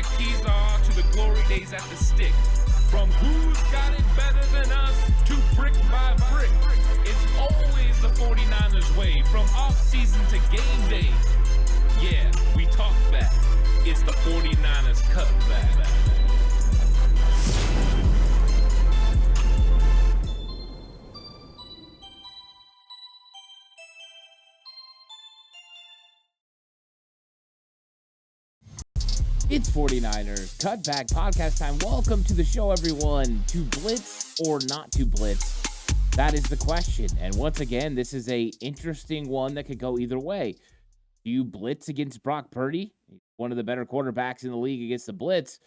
the keys are to the glory days at the stick. From who's got it better than us to brick by brick. It's always the 49ers way, from off-season to game day. Yeah, we talk back. It's the 49ers Cutback. It's 49ers Cutback Podcast time. Welcome to the show, everyone. To blitz or not to blitz? That is the question. And once again, this is a interesting one that could go either way. Do you blitz against Brock Purdy? He's one of the better quarterbacks in the league against the blitz.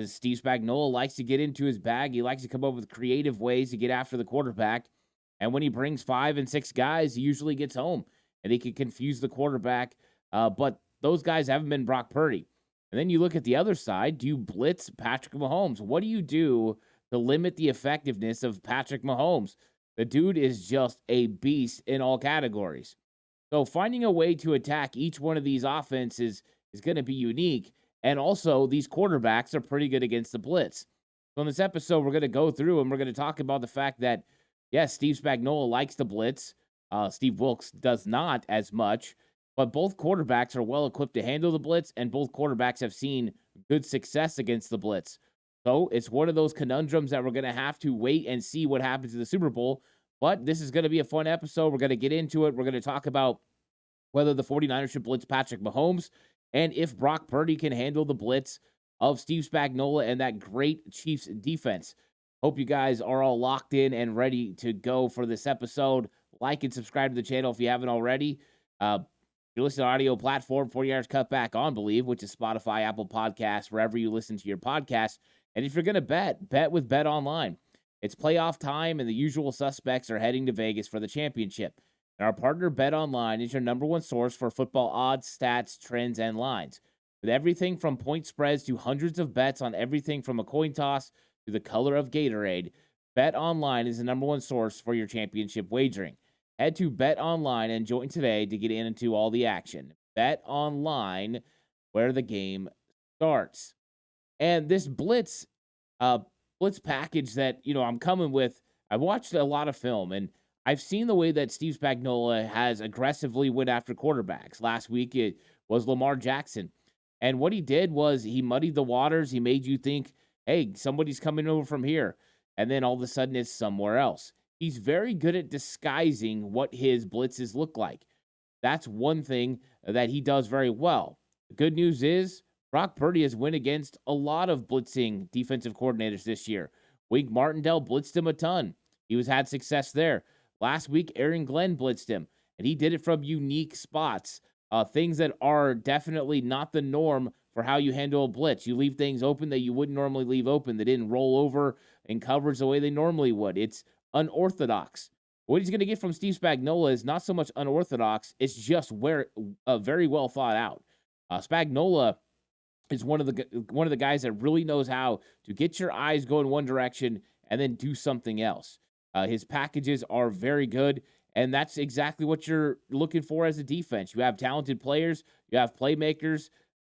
Steve Spagnuolo likes to get into his bag. He likes to come up with creative ways to get after the quarterback. And when he brings 5 and 6 guys, he usually gets home. And he can confuse the quarterback. But those guys haven't been Brock Purdy. And then you look at the other side. Do you blitz Patrick Mahomes? What do you do to limit the effectiveness of Patrick Mahomes? The dude is just a beast in all categories. So finding a way to attack each one of these offenses is going to be unique. And also, these quarterbacks are pretty good against the blitz. So in this episode, we're going to go through and we're going to talk about the fact that, yes, Steve Spagnuolo likes the blitz. Steve Wilks does not as much. But both quarterbacks are well equipped to handle the blitz, and both quarterbacks have seen good success against the blitz. So it's one of those conundrums that we're going to have to wait and see what happens in the Super Bowl. But this is going to be a fun episode. We're going to get into it. We're going to talk about whether the 49ers should blitz Patrick Mahomes and if Brock Purdy can handle the blitz of Steve Spagnuolo and that great Chiefs defense. Hope you guys are all locked in and ready to go for this episode. Like and subscribe to the channel if you haven't already. You listen to audio platform, 49ers Cutback on Believe, which is Spotify, Apple Podcasts, wherever you listen to your podcast. And if you're going to bet with Bet Online. It's playoff time, and the usual suspects are heading to Vegas for the championship. And our partner Bet Online is your number one source for football odds, stats, trends, and lines. With everything from point spreads to hundreds of bets on everything from a coin toss to the color of Gatorade, Bet Online is the number one source for your championship wagering. Head to Bet Online and join today to get into all the action. Bet Online, where the game starts. And this blitz package that, I'm coming with, I've watched a lot of film, and I've seen the way that Steve Spagnuolo has aggressively went after quarterbacks. Last week, it was Lamar Jackson. And what he did was he muddied the waters. He made you think, hey, somebody's coming over from here. And then all of a sudden, it's somewhere else. He's very good at disguising what his blitzes look like. That's one thing that he does very well. The good news is Brock Purdy has went against a lot of blitzing defensive coordinators this year. Wink Martindale blitzed him a ton. He had success there. Last week, Aaron Glenn blitzed him, and he did it from unique spots. Things that are definitely not the norm for how you handle a blitz. You leave things open that you wouldn't normally leave open. They didn't roll over in coverage the way they normally would. It's unorthodox. What he's going to get from Steve Spagnuolo is not so much unorthodox, it's just very well thought out. Spagnuolo is one of the guys that really knows how to get your eyes going one direction and then do something else. His packages are very good, and that's exactly what you're looking for as a defense. You have talented players, you have playmakers,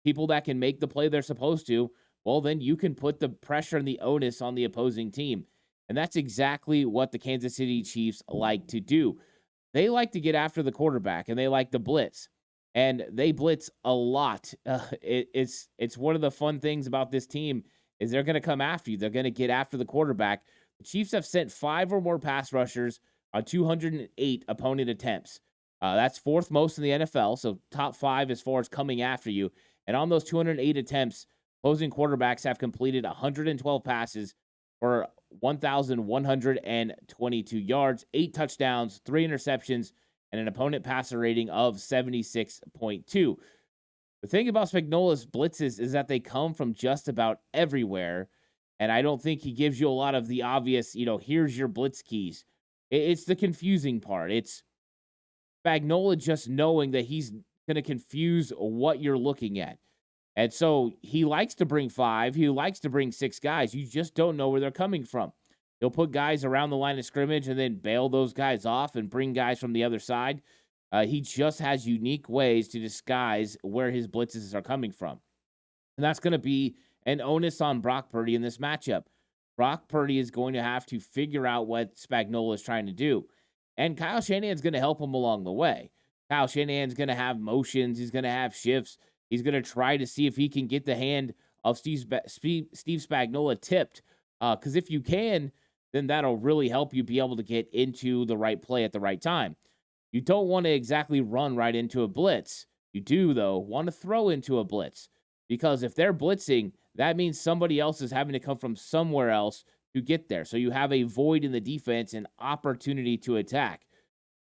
people that can make the play they're supposed to. Well, then you can put the pressure and the onus on the opposing team. And that's exactly what the Kansas City Chiefs like to do. They like to get after the quarterback, and they like to blitz. And they blitz a lot. It's one of the fun things about this team is they're going to come after you. They're going to get after the quarterback. The Chiefs have sent 5 or more pass rushers on 208 opponent attempts. That's fourth most in the NFL, so top 5 as far as coming after you. And on those 208 attempts, opposing quarterbacks have completed 112 passes for 1,122 yards, 8 touchdowns, 3 interceptions, and an opponent passer rating of 76.2. The thing about Spagnuolo's blitzes is that they come from just about everywhere, and I don't think he gives you a lot of the obvious, here's your blitz keys. It's the confusing part. It's Spagnuolo just knowing that he's going to confuse what you're looking at. And so he likes to bring 5. He likes to bring 6 guys. You just don't know where they're coming from. He'll put guys around the line of scrimmage and then bail those guys off and bring guys from the other side. He just has unique ways to disguise where his blitzes are coming from. And that's going to be an onus on Brock Purdy in this matchup. Brock Purdy is going to have to figure out what Spagnuolo is trying to do. And Kyle Shanahan's going to help him along the way. Kyle Shanahan's going to have motions. He's going to have shifts. He's going to try to see if he can get the hand of Steve Spagnuolo tipped. Because if you can, then that'll really help you be able to get into the right play at the right time. You don't want to exactly run right into a blitz. You do, though, want to throw into a blitz. Because if they're blitzing, that means somebody else is having to come from somewhere else to get there. So you have a void in the defense and opportunity to attack.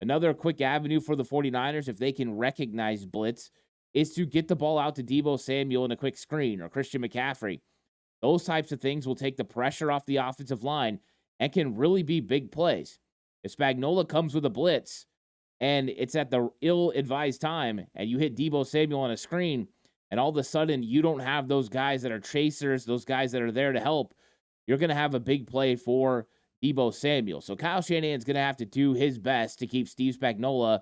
Another quick avenue for the 49ers, if they can recognize blitz, is to get the ball out to Deebo Samuel in a quick screen or Christian McCaffrey. Those types of things will take the pressure off the offensive line and can really be big plays. If Spagnuolo comes with a blitz and it's at the ill-advised time and you hit Deebo Samuel on a screen, and all of a sudden you don't have those guys that are chasers, those guys that are there to help, you're going to have a big play for Deebo Samuel. So Kyle Shanahan's going to have to do his best to keep Steve Spagnuolo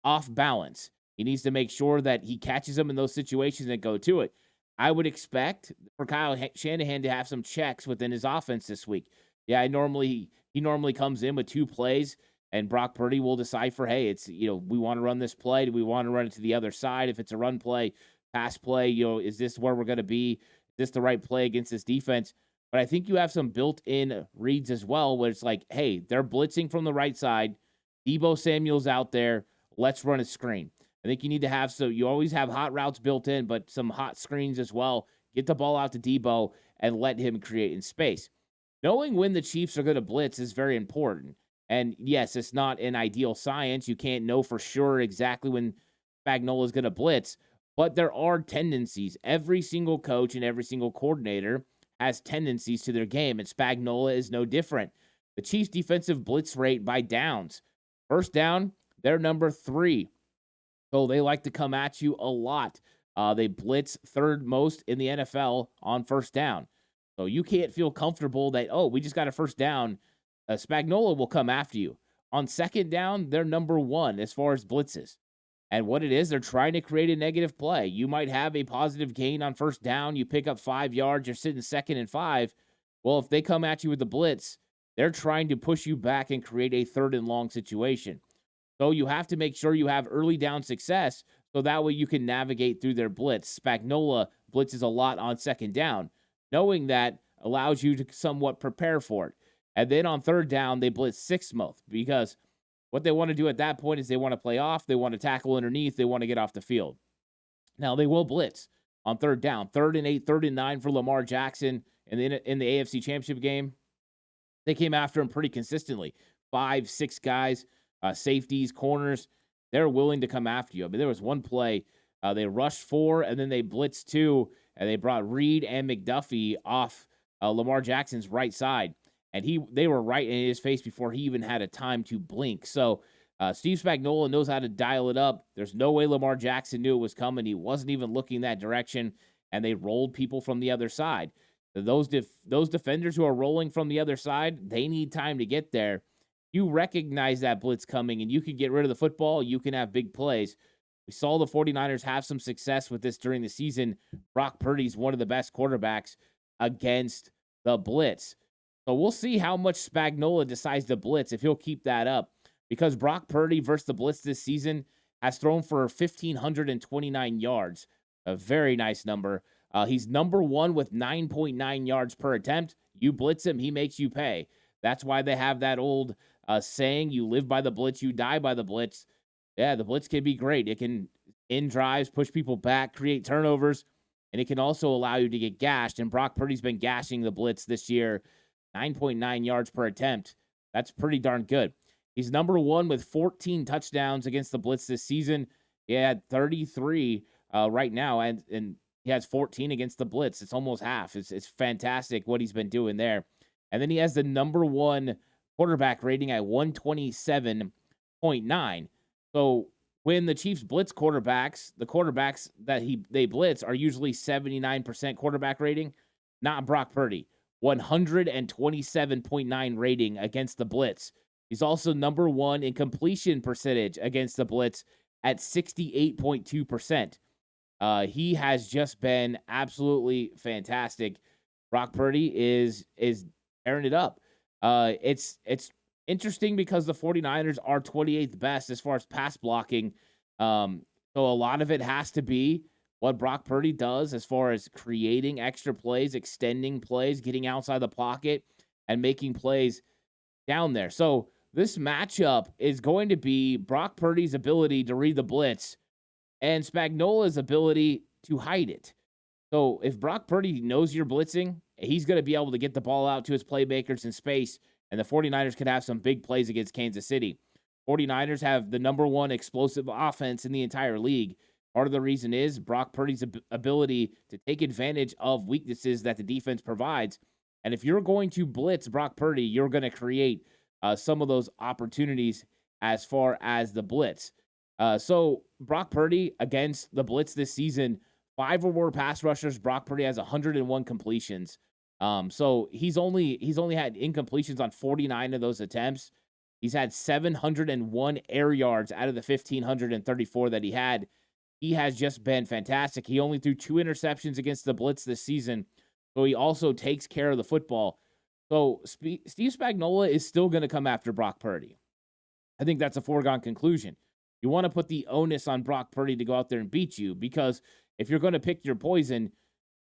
off balance. He needs to make sure that he catches him in those situations and go to it. I would expect for Kyle Shanahan to have some checks within his offense this week. Yeah, he normally comes in with 2 plays, and Brock Purdy will decipher, hey, it's, we want to run this play. Do we want to run it to the other side? If it's a run play, pass play, is this where we're going to be? Is this the right play against this defense? But I think you have some built-in reads as well, where it's like, hey, they're blitzing from the right side. Deebo Samuel's out there. Let's run a screen. I think you need to have, so you always have hot routes built in, but some hot screens as well. Get the ball out to Deebo and let him create in space. Knowing when the Chiefs are going to blitz is very important. And yes, it's not an ideal science. You can't know for sure exactly when Spagnuolo is going to blitz, but there are tendencies. Every single coach and every single coordinator has tendencies to their game, and Spagnuolo is no different. The Chiefs' defensive blitz rate by downs. First down, they're number 3. So they like to come at you a lot. They blitz 3rd most in the NFL on first down. So you can't feel comfortable that, we just got a first down. Spagnuolo will come after you. On second down, they're number 1 as far as blitzes. And what it is, they're trying to create a negative play. You might have a positive gain on first down. You pick up 5 yards. You're sitting 2nd and 5. Well, if they come at you with the blitz, they're trying to push you back and create a 3rd and long situation. So you have to make sure you have early down success so that way you can navigate through their blitz. Spagnuolo blitzes a lot on second down. Knowing that allows you to somewhat prepare for it. And then on third down, they blitz 6th most because what they want to do at that point is they want to play off, they want to tackle underneath, they want to get off the field. Now, they will blitz on third down. 3rd and 8, 3rd and 9 for Lamar Jackson in the AFC Championship game. They came after him pretty consistently. 5, 6 guys. Safeties, corners, they're willing to come after you. I mean, there was one play, they rushed 4, and then they blitzed 2, and they brought Reed and McDuffie off Lamar Jackson's right side, and they were right in his face before he even had a time to blink. So Steve Spagnuolo knows how to dial it up. There's no way Lamar Jackson knew it was coming. He wasn't even looking that direction, and they rolled people from the other side. Those defenders who are rolling from the other side, they need time to get there. You recognize that blitz coming and you can get rid of the football, you can have big plays. We saw the 49ers have some success with this during the season. Brock Purdy's one of the best quarterbacks against the blitz. So we'll see how much Spagnuolo decides to blitz, if he'll keep that up. Because Brock Purdy versus the blitz this season has thrown for 1,529 yards. A very nice number. He's number 1 with 9.9 yards per attempt. You blitz him, he makes you pay. That's why they have that old saying, you live by the blitz, you die by the blitz. Yeah, the blitz can be great. It can end drives, push people back, create turnovers, and it can also allow you to get gashed. And Brock Purdy's been gashing the blitz this year, 9.9 yards per attempt. That's pretty darn good. He's number 1 with 14 touchdowns against the blitz this season. He had 33 right now, and he has 14 against the blitz. It's almost half. It's fantastic what he's been doing there. And then he has the number 1 quarterback rating at 127.9. So when the Chiefs blitz quarterbacks, the quarterbacks that they blitz are usually 79% quarterback rating, not Brock Purdy. 127.9 rating against the blitz. He's also number 1 in completion percentage against the blitz at 68.2%. He has just been absolutely fantastic. Brock Purdy is tearing it up. It's interesting because the 49ers are 28th best as far as pass blocking. So a lot of it has to be what Brock Purdy does as far as creating extra plays, extending plays, getting outside the pocket, and making plays down there. So this matchup is going to be Brock Purdy's ability to read the blitz and Spagnola's ability to hide it. So if Brock Purdy knows you're blitzing, he's going to be able to get the ball out to his playmakers in space, and the 49ers could have some big plays against Kansas City. 49ers have the number one explosive offense in the entire league. Part of the reason is Brock Purdy's ability to take advantage of weaknesses that the defense provides. And if you're going to blitz Brock Purdy, you're going to create some of those opportunities as far as the blitz. So Brock Purdy against the blitz this season, 5 or more pass rushers. Brock Purdy has 101 completions. So he's only had incompletions on 49 of those attempts. He's had 701 air yards out of the 1,534 that he had. He has just been fantastic. He only threw 2 interceptions against the blitz this season, so he also takes care of the football. So Steve Spagnuolo is still going to come after Brock Purdy. I think that's a foregone conclusion. You want to put the onus on Brock Purdy to go out there and beat you, because if you're going to pick your poison,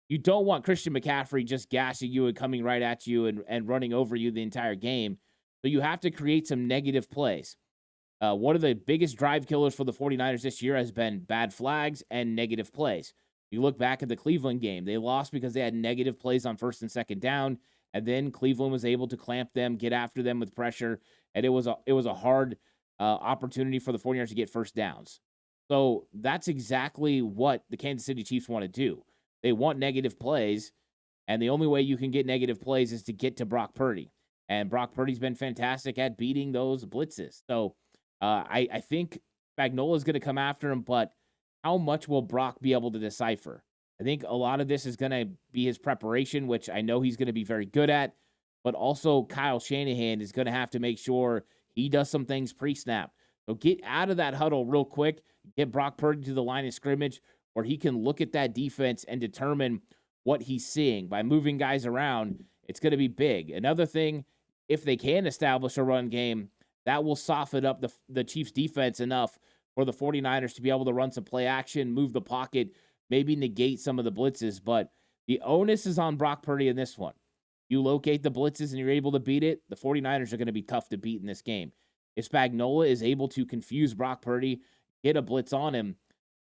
you don't want Christian McCaffrey just gashing you and coming right at you and running over you the entire game. So you have to create some negative plays. One of the biggest drive killers for the 49ers this year has been bad flags and negative plays. You look back at the Cleveland game, they lost because they had negative plays on first and second down, and then Cleveland was able to clamp them, get after them with pressure, and it was a hard opportunity for the 49ers to get first downs. So that's exactly what the Kansas City Chiefs want to do. They want negative plays, and the only way you can get negative plays is to get to Brock Purdy. And Brock Purdy's been fantastic at beating those blitzes. So I think Spagnuolo is going to come after him, but how much will Brock be able to decipher? I think a lot of this is going to be his preparation, which I know he's going to be very good at, but also Kyle Shanahan is going to have to make sure he does some things pre-snap. So get out of that huddle real quick, get Brock Purdy to the line of scrimmage where he can look at that defense and determine what he's seeing. By moving guys around, it's going to be big. Another thing, if they can establish a run game, that will soften up the Chiefs' defense enough for the 49ers to be able to run some play action, move the pocket, maybe negate some of the blitzes. But the onus is on Brock Purdy in this one. You locate the blitzes and you're able to beat it, the 49ers are going to be tough to beat in this game. If Spagnuolo is able to confuse Brock Purdy, get a blitz on him,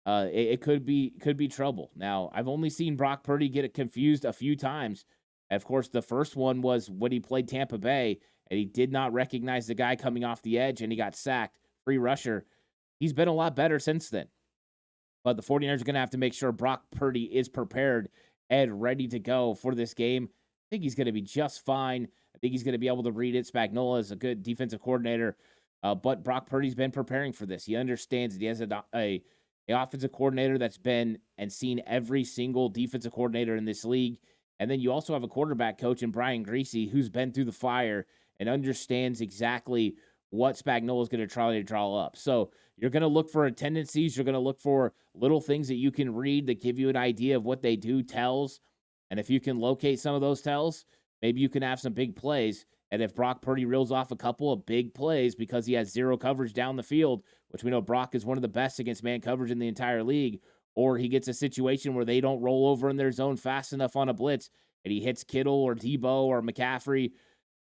it could be trouble. Now, I've only seen Brock Purdy get it confused a few times. Of course, the first one was when he played Tampa Bay, and he did not recognize the guy coming off the edge, and he got sacked. Free rusher. He's been a lot better since then. But the 49ers are going to have to make sure Brock Purdy is prepared and ready to go for this game. I think he's going to be just fine. I think he's going to be able to read it. Spagnuolo is a good defensive coordinator, but Brock Purdy's been preparing for this. He understands that he has a offensive coordinator that's been and seen every single defensive coordinator in this league. And then you also have a quarterback coach in Brian Griese who's been through the fire and understands exactly what Spagnuolo is going to try to draw up. So you're going to look for tendencies. You're going to look for little things that you can read that give you an idea of what they do, tells. And if you can locate some of those tells, maybe you can have some big plays. And if Brock Purdy reels off a couple of big plays because he has zero coverage down the field, which we know Brock is one of the best against man coverage in the entire league, or he gets a situation where they don't roll over in their zone fast enough on a blitz and he hits Kittle or Debo or McCaffrey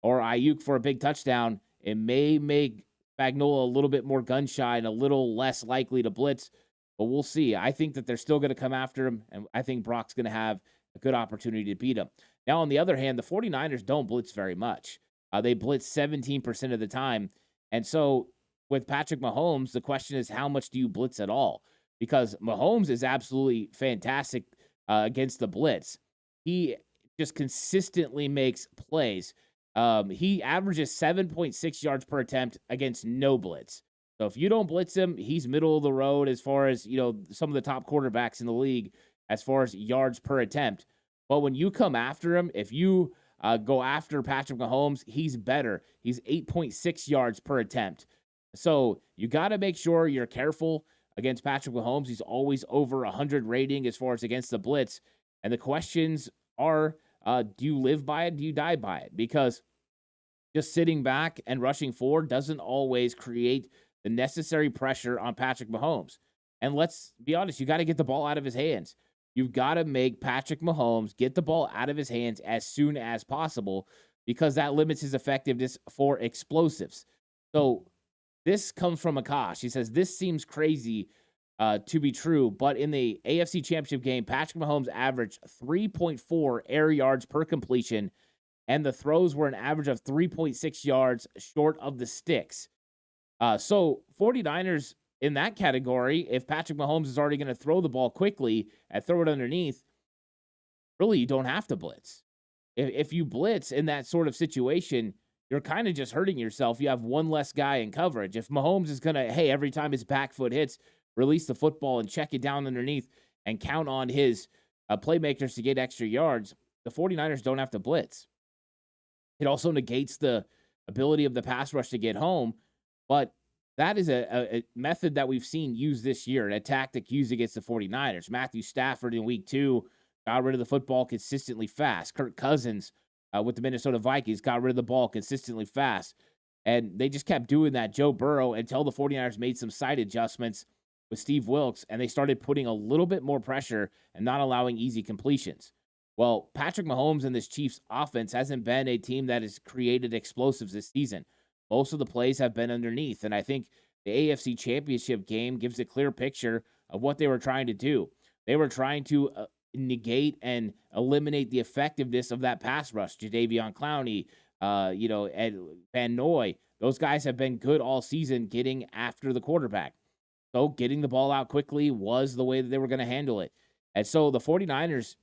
or Ayuk for a big touchdown, it may make Spagnuolo a little bit more gun-shy and a little less likely to blitz, but we'll see. I think that they're still going to come after him, and I think Brock's going to have a good opportunity to beat him. Now, on the other hand, the 49ers don't blitz very much. They blitz 17% of the time, and so with Patrick Mahomes, the question is how much do you blitz at all? Because Mahomes is absolutely fantastic against the blitz. He just consistently makes plays. He averages 7.6 yards per attempt against no blitz. So if you don't blitz him, he's middle of the road as far as, some of the top quarterbacks in the league as far as yards per attempt. But when you come after him, if you go after Patrick Mahomes, he's better. He's 8.6 yards per attempt. So you got to make sure you're careful against Patrick Mahomes. He's always over 100 rating as far as against the blitz. And the questions are, do you live by it? Do you die by it? Because just sitting back and rushing forward doesn't always create the necessary pressure on Patrick Mahomes. And let's be honest, you got to get the ball out of his hands. You've got to make Patrick Mahomes get the ball out of his hands as soon as possible because that limits his effectiveness for explosives. So this comes from Akash. He says, this seems crazy to be true, but in the AFC Championship game, Patrick Mahomes averaged 3.4 air yards per completion, and the throws were an average of 3.6 yards short of the sticks. So 49ers in that category, if Patrick Mahomes is already going to throw the ball quickly and throw it underneath, really you don't have to blitz. If you blitz in that sort of situation, you're kind of just hurting yourself. You have one less guy in coverage. If Mahomes is going to, hey, every time his back foot hits, release the football and check it down underneath and count on his playmakers to get extra yards, the 49ers don't have to blitz. It also negates the ability of the pass rush to get home, but that is a method that we've seen used this year, a tactic used against the 49ers. Matthew Stafford in week 2 got rid of the football consistently fast. Kirk Cousins with the Minnesota Vikings got rid of the ball consistently fast. And they just kept doing that. Joe Burrow, until the 49ers made some side adjustments with Steve Wilks, and they started putting a little bit more pressure and not allowing easy completions. Well, Patrick Mahomes and this Chiefs offense hasn't been a team that has created explosives this season. Most of the plays have been underneath, and I think the AFC Championship game gives a clear picture of what they were trying to do. They were trying to negate and eliminate the effectiveness of that pass rush. Jadeveon Clowney, Ed Van Noy, those guys have been good all season getting after the quarterback. So getting the ball out quickly was the way that they were going to handle it. And so the 49ers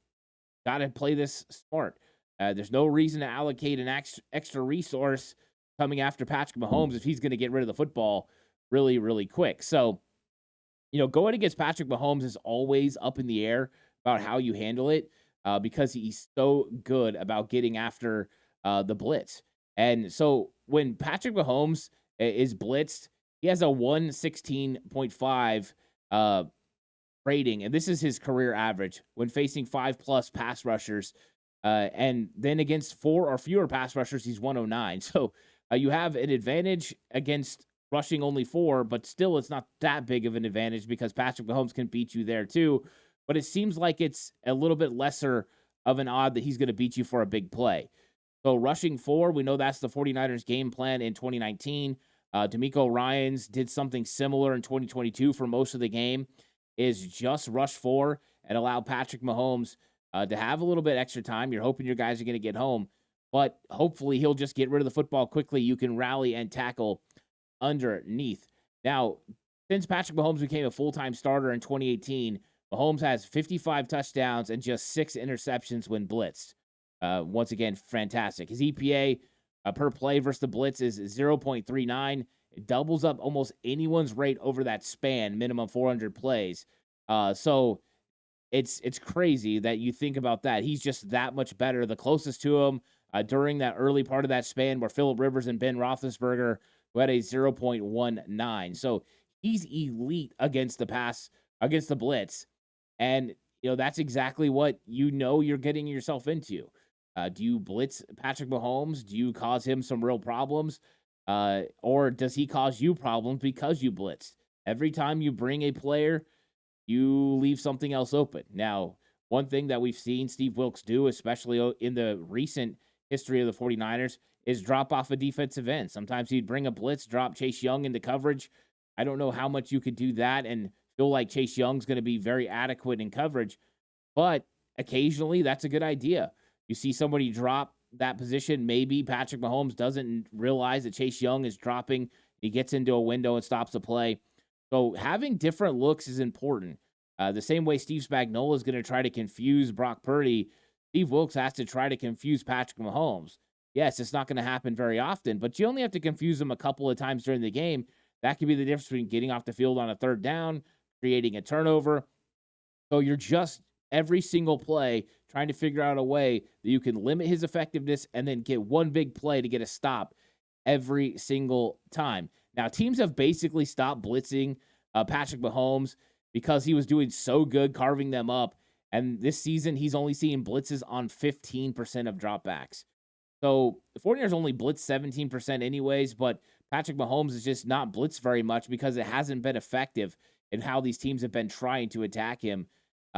got to play this smart. There's no reason to allocate an extra resource coming after Patrick Mahomes if he's going to get rid of the football really, really quick. So, going against Patrick Mahomes is always up in the air about how you handle it because he's so good about getting after the blitz. And so when Patrick Mahomes is blitzed, he has a 116.5 rating, and this is his career average when facing 5+ pass rushers. And then against 4 or fewer pass rushers, he's 109. So you have an advantage against rushing only 4, but still it's not that big of an advantage because Patrick Mahomes can beat you there too. But it seems like it's a little bit lesser of an odd that he's going to beat you for a big play. So rushing 4, we know that's the 49ers game plan in 2019. D'Amico Ryans did something similar in 2022 for most of the game, is just rush 4 and allow Patrick Mahomes to have a little bit extra time. You're hoping your guys are going to get home, but hopefully he'll just get rid of the football quickly. You can rally and tackle underneath. Now, since Patrick Mahomes became a full-time starter in 2018, Mahomes has 55 touchdowns and just 6 interceptions when blitzed. Once again, fantastic. His EPA per play versus the blitz is 0.39. It doubles up almost anyone's rate over that span, minimum 400 plays. So it's crazy that you think about that. He's just that much better. The closest to him during that early part of that span were Phillip Rivers and Ben Roethlisberger, who had a 0.19. So he's elite against the pass, against the blitz. And, that's exactly what you're getting yourself into. Do you blitz Patrick Mahomes? Do you cause him some real problems? Or does he cause you problems because you blitzed? Every time you bring a player, you leave something else open. Now, one thing that we've seen Steve Wilks do, especially in the recent history of the 49ers, is drop off a defensive end. Sometimes he'd bring a blitz, drop Chase Young into coverage. I don't know how much you could do that and feel like Chase Young's going to be very adequate in coverage, but occasionally that's a good idea. You see somebody drop that position, maybe Patrick Mahomes doesn't realize that Chase Young is dropping. He gets into a window and stops the play. So having different looks is important. The same way Steve Spagnuolo is going to try to confuse Brock Purdy, Steve Wilks has to try to confuse Patrick Mahomes. Yes, it's not going to happen very often, but you only have to confuse him a couple of times during the game. That could be the difference between getting off the field on a third down, creating a turnover. So you're just every single play trying to figure out a way that you can limit his effectiveness and then get one big play to get a stop every single time. Now, teams have basically stopped blitzing Patrick Mahomes because he was doing so good carving them up. And this season, he's only seeing blitzes on 15% of dropbacks. So the 49ers only blitz 17% anyways, but Patrick Mahomes is just not blitzed very much because it hasn't been effective in how these teams have been trying to attack him.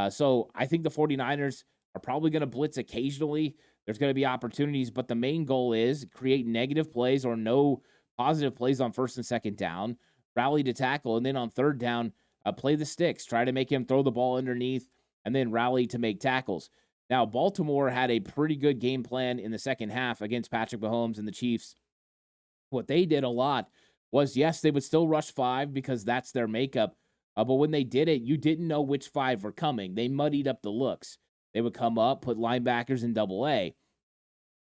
So I think the 49ers are probably going to blitz occasionally. There's going to be opportunities, but the main goal is create negative plays or no positive plays on first and second down, rally to tackle, and then on third down, play the sticks, try to make him throw the ball underneath, and then rally to make tackles. Now, Baltimore had a pretty good game plan in the second half against Patrick Mahomes and the Chiefs. What they did a lot was, yes, they would still rush five because that's their makeup. But when they did it, you didn't know which five were coming. They muddied up the looks. They would come up, put linebackers in double A.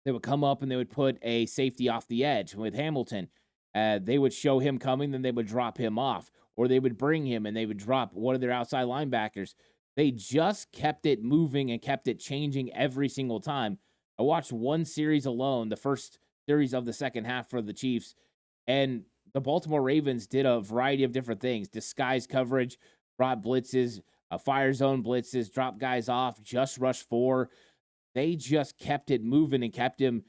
They would come up and they would put a safety off the edge with Hamilton. They would show him coming, then they would drop him off. Or they would bring him and they would drop one of their outside linebackers. They just kept it moving and kept it changing every single time. I watched one series alone, the first series of the second half for the Chiefs, and the Baltimore Ravens did a variety of different things. Disguise coverage, brought blitzes, fire zone blitzes, drop guys off, just rush four. They just kept it moving and kept him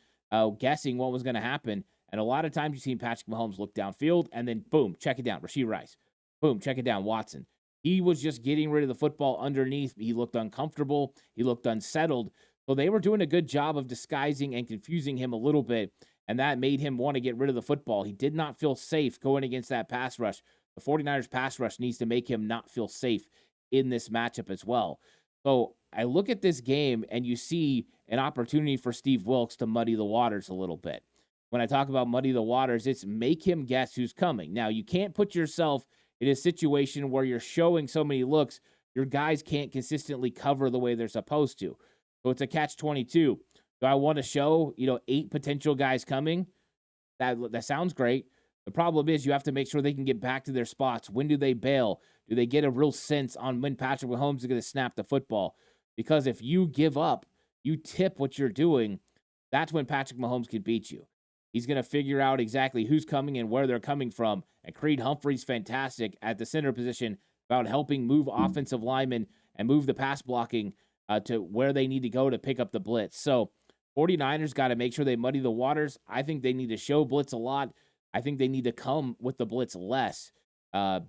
guessing what was going to happen. And a lot of times you've seen Patrick Mahomes look downfield and then, boom, check it down, Rashee Rice. Boom, check it down, Watson. He was just getting rid of the football underneath. He looked uncomfortable. He looked unsettled. So they were doing a good job of disguising and confusing him a little bit, and that made him want to get rid of the football. He did not feel safe going against that pass rush. The 49ers pass rush needs to make him not feel safe in this matchup as well. So I look at this game, and you see an opportunity for Steve Wilks to muddy the waters a little bit. When I talk about muddy the waters, it's make him guess who's coming. Now, you can't put yourself in a situation where you're showing so many looks, your guys can't consistently cover the way they're supposed to. So it's a catch-22. Do I want to show, 8 potential guys coming? That sounds great. The problem is you have to make sure they can get back to their spots. When do they bail? Do they get a real sense on when Patrick Mahomes is going to snap the football? Because if you give up, you tip what you're doing, that's when Patrick Mahomes can beat you. He's going to figure out exactly who's coming and where they're coming from. And Creed Humphrey's fantastic at the center position about helping move offensive linemen and move the pass blocking to where they need to go to pick up the blitz. So 49ers got to make sure they muddy the waters. I think they need to show blitz a lot. I think they need to come with the blitz less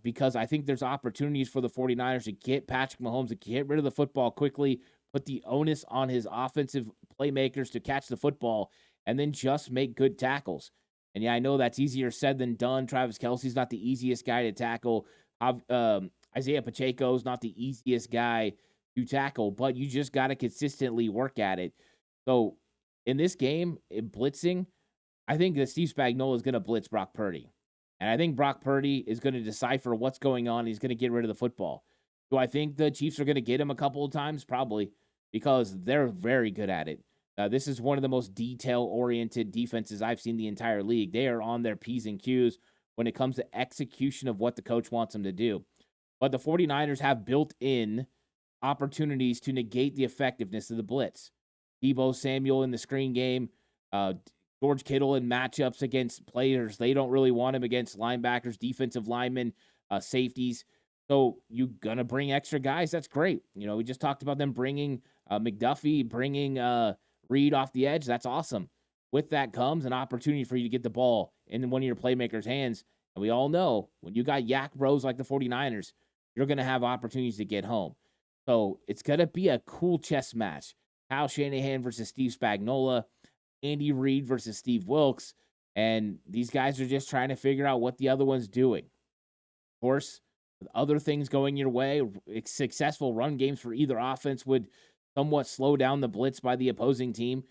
because I think there's opportunities for the 49ers to get Patrick Mahomes to get rid of the football quickly, put the onus on his offensive playmakers to catch the football, and then just make good tackles. And yeah, I know that's easier said than done. Travis Kelce's not the easiest guy to tackle. Isaiah Pacheco's not the easiest guy to tackle, but you just got to consistently work at it. So in this game, in blitzing, I think that Steve Spagnuolo is going to blitz Brock Purdy. And I think Brock Purdy is going to decipher what's going on. He's going to get rid of the football. Do I think the Chiefs are going to get him a couple of times? Probably, because they're very good at it. This is one of the most detail-oriented defenses I've seen the entire league. They are on their P's and Q's when it comes to execution of what the coach wants them to do. But the 49ers have built-in opportunities to negate the effectiveness of the blitz. Deebo Samuel in the screen game, George Kittle in matchups against players. They don't really want him against linebackers, defensive linemen, safeties. So you're going to bring extra guys. That's great. We just talked about them bringing McDuffie, bringing Reed off the edge. That's awesome. With that comes an opportunity for you to get the ball in one of your playmakers' hands. And we all know when you got yak bros like the 49ers, you're going to have opportunities to get home. So it's going to be a cool chess match. Kyle Shanahan versus Steve Spagnuolo, Andy Reid versus Steve Wilks. And these guys are just trying to figure out what the other one's doing. Of course, with other things going your way, successful run games for either offense would somewhat slow down the blitz by the opposing team.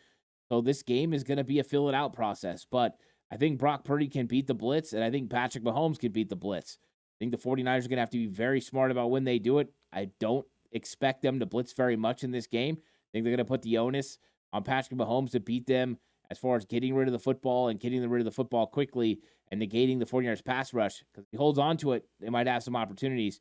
So this game is going to be a fill it out process. But I think Brock Purdy can beat the blitz, and I think Patrick Mahomes can beat the blitz. I think the 49ers are going to have to be very smart about when they do it. I don't expect them to blitz very much in this game. I think they're going to put the onus on Patrick Mahomes to beat them as far as getting rid of the football and getting rid of the football quickly and negating the 49ers pass rush. Because if he holds on to it, they might have some opportunities.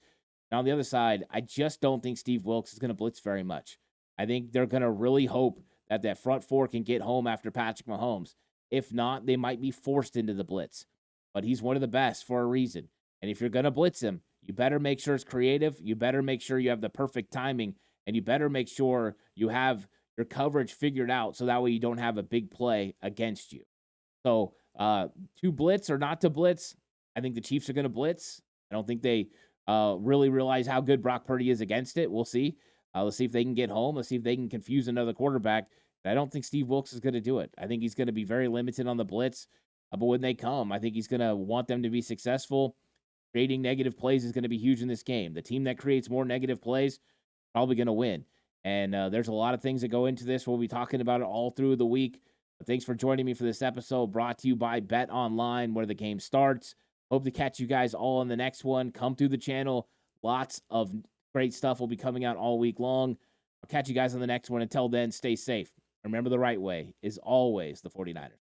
And on the other side, I just don't think Steve Wilks is going to blitz very much. I think they're going to really hope that that front four can get home after Patrick Mahomes. If not, they might be forced into the blitz. But he's one of the best for a reason. And if you're going to blitz him, You better make sure it's creative. You better make sure you have the perfect timing, and you better make sure you have your coverage figured out so that way you don't have a big play against you. So to blitz or not to blitz, I think the Chiefs are going to blitz. I don't think they really realize how good Brock Purdy is against it. We'll see. Let's see if they can get home. Let's see if they can confuse another quarterback. I don't think Steve Wilkes is going to do it. I think he's going to be very limited on the blitz. But when they come, I think he's going to want them to be successful. Creating negative plays is going to be huge in this game. The team that creates more negative plays probably going to win. And there's a lot of things that go into this. We'll be talking about it all through the week. But thanks for joining me for this episode brought to you by Bet Online, where the game starts. Hope to catch you guys all in the next one. Come through the channel. Lots of great stuff will be coming out all week long. I'll catch you guys on the next one. Until then, stay safe. Remember, the right way is always the 49ers.